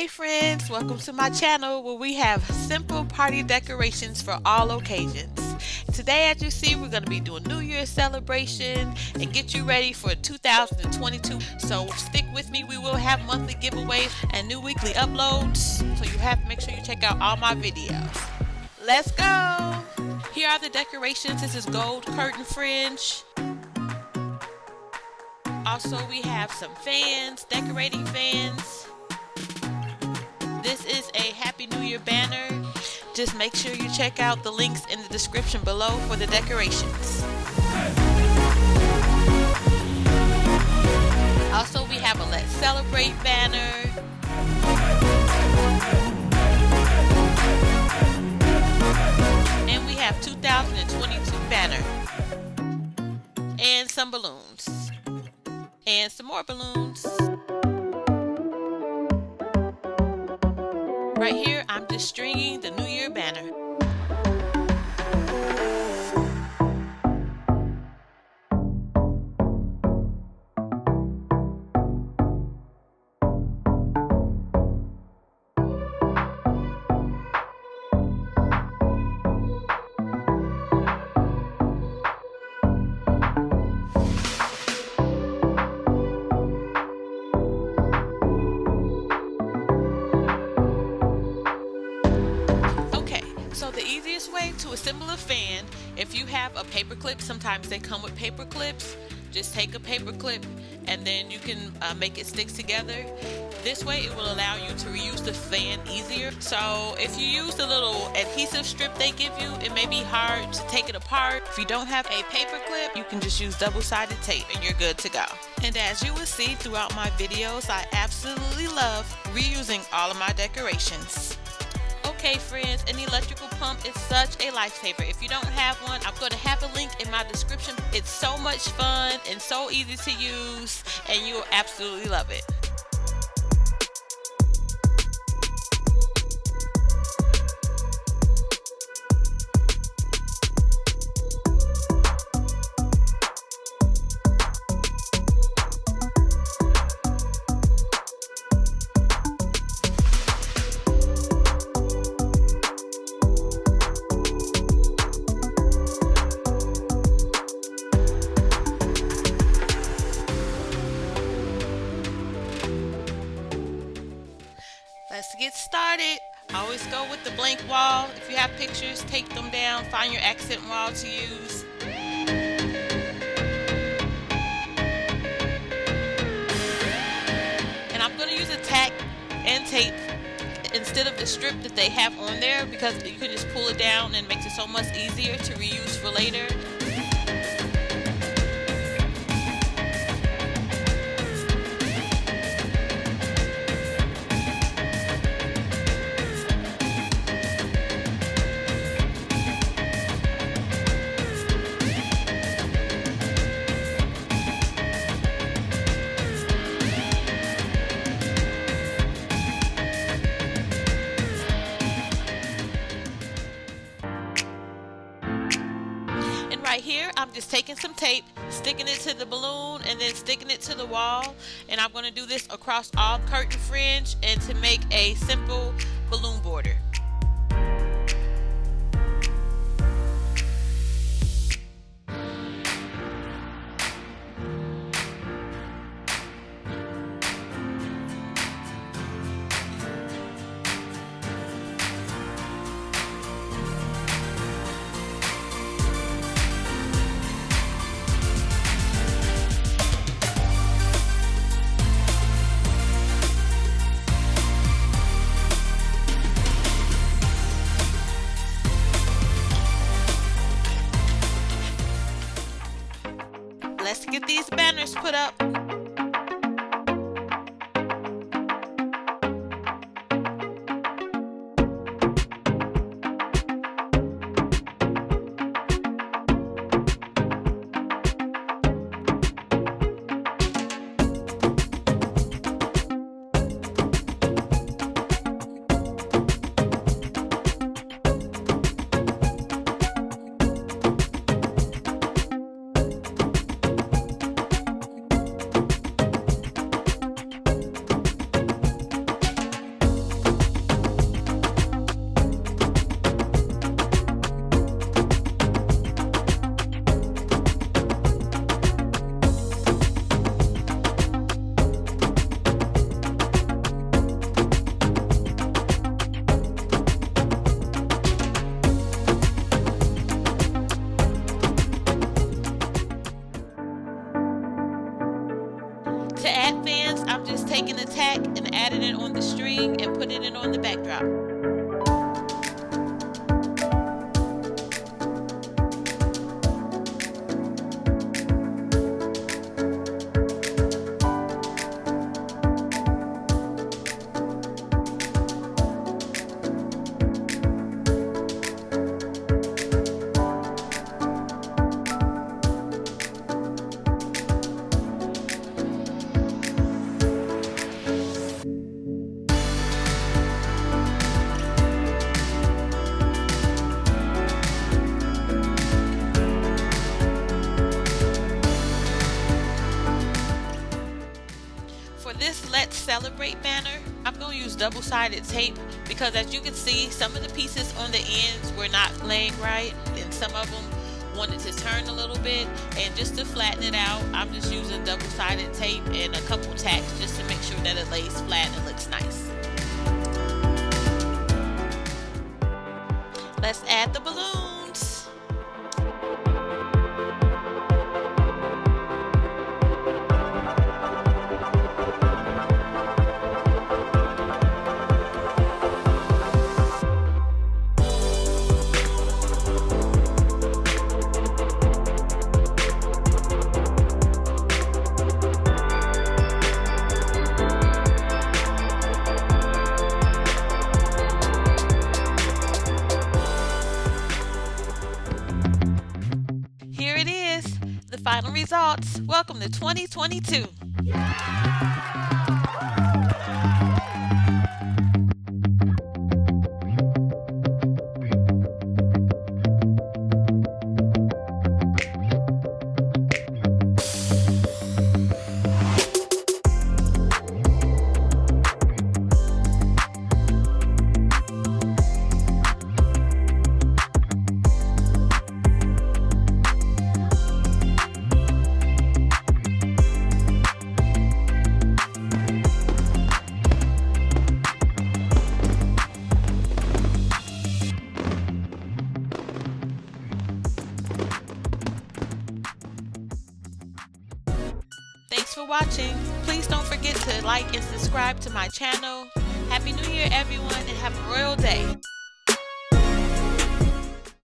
Hey friends, welcome to my channel where we have simple party decorations for all occasions. Today, as you see, we're going to be doing New Year's celebration and get you ready for 2022. So stick with me. We will have monthly giveaways and new weekly uploads. So you have to make sure you check out all my videos. Let's go! Here are the decorations. This is gold curtain fringe. Also, we have some fans, decorating fans. This is a Happy New Year banner. Just make sure you check out the links in the description below for the decorations. Also, we have a Let's Celebrate banner. And we have 2022 banner. And some balloons. And some more balloons. Right here, I'm just stringing the New Year banner. So the easiest way to assemble a fan, if you have a paper clip, sometimes they come with paper clips, just take a paper clip and then you can make it stick together. This way it will allow you to reuse the fan easier. So if you use the little adhesive strip they give you, it may be hard to take it apart. If you don't have a paper clip, you can just use double-sided tape and you're good to go. And as you will see throughout my videos, I absolutely love reusing all of my decorations. Okay friends, an electrical pump is such a lifesaver. If you don't have one, I'm going to have a link in my description. It's so much fun and so easy to use, and you'll absolutely love it. Let's get started. Always go with the blank wall. If you have pictures, take them down. Find your accent wall to use. And I'm going to use a tack and tape instead of the strip that they have on there, because you can just pull it down and it makes it so much easier to reuse for later. Right here, I'm just taking some tape, sticking it to the balloon, and then sticking it to the wall. And I'm going to do this across all curtain fringe and to make a simple balloon border. Let's get these banners put up. back and adding it on the string and putting it on the backdrop. For this Let's Celebrate banner, I'm going to use double-sided tape because, as you can see, some of the pieces on the ends were not laying right and some of them wanted to turn a little bit, and just to flatten it out, I'm just using double-sided tape and a couple tacks just to make sure that it lays flat and looks nice. Let's add the balloons. Here it is, the final results. Welcome to 2022. Thanks for watching. Please don't forget to like and subscribe to my channel. Happy New Year, everyone, and have a royal day.